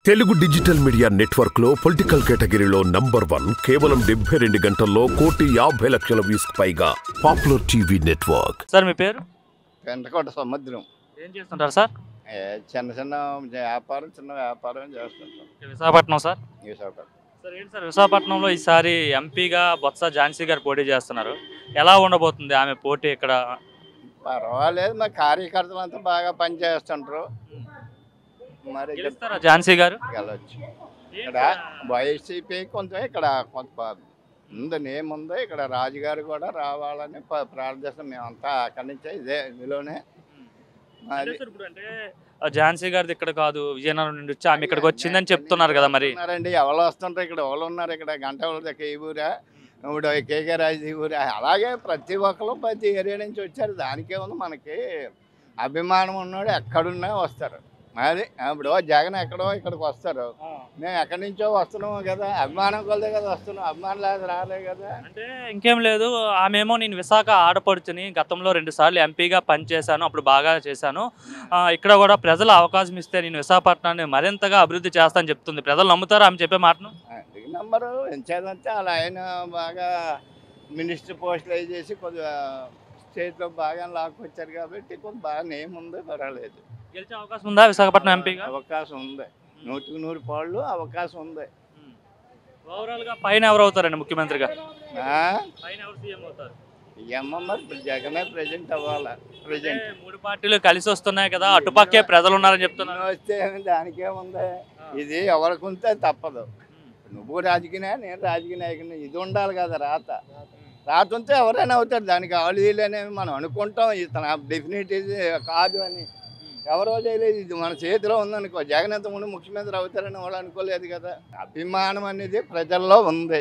Telugu digital media network లో political కేటగిరీలో number 1 కేవలం 72 గంటల్లో 1,50,00,000 వ్యూస్ పైగా పాపులర్ టీవీ నెట్వర్క్. సార్ మీ పేరు? పెంటకోట సముద్రం. ఏం చేస్తుంటారు సార్? చిన్న చిన్న చిన్న వ్యాపారం చేస్తుంటాం. విశాఖపట్నం సార్. విశాఖపట్నం. సార్ ఏంటి సార్ విశాఖపట్నంలో ఈసారి ఎంపీగా బొత్స ఝాన్సీ గారు పోటీ చేస్తున్నారు. ఎలా ఉండబోతుంది ఆమె పోటీ ఇక్కడ? పర్వాలేదు, మా కార్యకర్తలు అంతా బాగా పనిచేస్తుంటారు. మరి గెలుస్తారా ఝాన్సీ గారు? గెలవచ్చు. ఇక్కడ వైసీపీ కొంచెం ఇక్కడ కొంత ముందు నేముందో ఇక్కడ రాజుగారు కూడా రావాలని ప్రార్థిస్తాం. మేమంతా అక్కడి నుంచే ఇందులోనే. అంటే ఝాన్సీ గారిది ఇక్కడ కాదు, విజయనగరం నుండి వచ్చి ఆమె ఇక్కడికి వచ్చిందని చెప్తున్నారు కదా. మరి ఉన్నారండి, ఎవరు వస్తుంటారు ఇక్కడ, ఎవరు ఉన్నారు ఇక్కడ, గంట ఈ ఊరా, ఇప్పుడు కేకే రాజు ఊరా, అలాగే ప్రతి ఒక్కరు ప్రతి ఏరియా నుంచి వచ్చారు. దానికే ఉంది, మనకి అభిమానం ఉన్నాడు ఎక్కడున్నా వస్తారు. అది ఇప్పుడు జగన్ ఎక్కడో ఇక్కడికి వస్తారు, మేము ఎక్కడి నుంచో వస్తున్నాము కదా, అభిమానం కొలదే కదా వస్తున్నాం, అభిమానం లేదు రాలే కదా. అంటే ఇంకేం లేదు, ఆమెమో నేను విశాఖ ఆడపడుచుని గతంలో 2 సార్లు ఎంపీగా పనిచేశాను, అప్పుడు బాగా చేశాను, ఇక్కడ కూడా ప్రజలు అవకాశం ఇస్తే నేను విశాఖపట్నాన్ని మరింతగా అభివృద్ధి చేస్తానని చెప్తుంది. ప్రజలు నమ్ముతారు ఆమె చెప్పే మాటను? నెంబరు ఎంచేదంటే అలా ఆయన బాగా మినిస్టర్ పోస్టులు అవి చేసి కొద్దిగా స్టేట్లో బాగా లాక్కొచ్చారు కాబట్టి కొంచెం బాగా నేమ్ ఉంది, పర్వాలేదు. గెలిచే అవకాశం ఉందా విశాఖపట్నం ఎంపీగా? అవకాశం ఉంది, 100కు 100 అవకాశం ఉంది. ఓవరాల్ గా పైన ఎవరు అవుతారండి ముఖ్యమంత్రిగా? పైన ఎవరు సీఎం అవుతారు? మరి జగనే ప్రెజెంట్ అవ్వాలి. ప్రెజెంట్ 3 పార్టీలు కలిసి వస్తున్నాయి కదా, అటుపక్కే ప్రజలు ఉన్నారని చెప్తున్నారు. వస్తే దానికేముంది, ఇది ఎవరికి ఉంటే తప్పదు. నువ్వు రాజకీయ, నేను రాజకీయ నాయకుని, ఇది ఉండాలి కదా. రాత ఉంటే ఎవరైనా అవుతారు. దానికి ఆవులు అనేవి మనం అనుకుంటాం, ఇతను డెఫినెట్ ఇది కాదు అని ఎవరో చేయలేదు. ఇది మన చేతిలో ఉందనుకో, జగన్ ఎంత ముందు ముఖ్యమంత్రి అవుతారని వాళ్ళు అనుకోలేదు కదా. అభిమానం అనేది ప్రజల్లో ఉంది.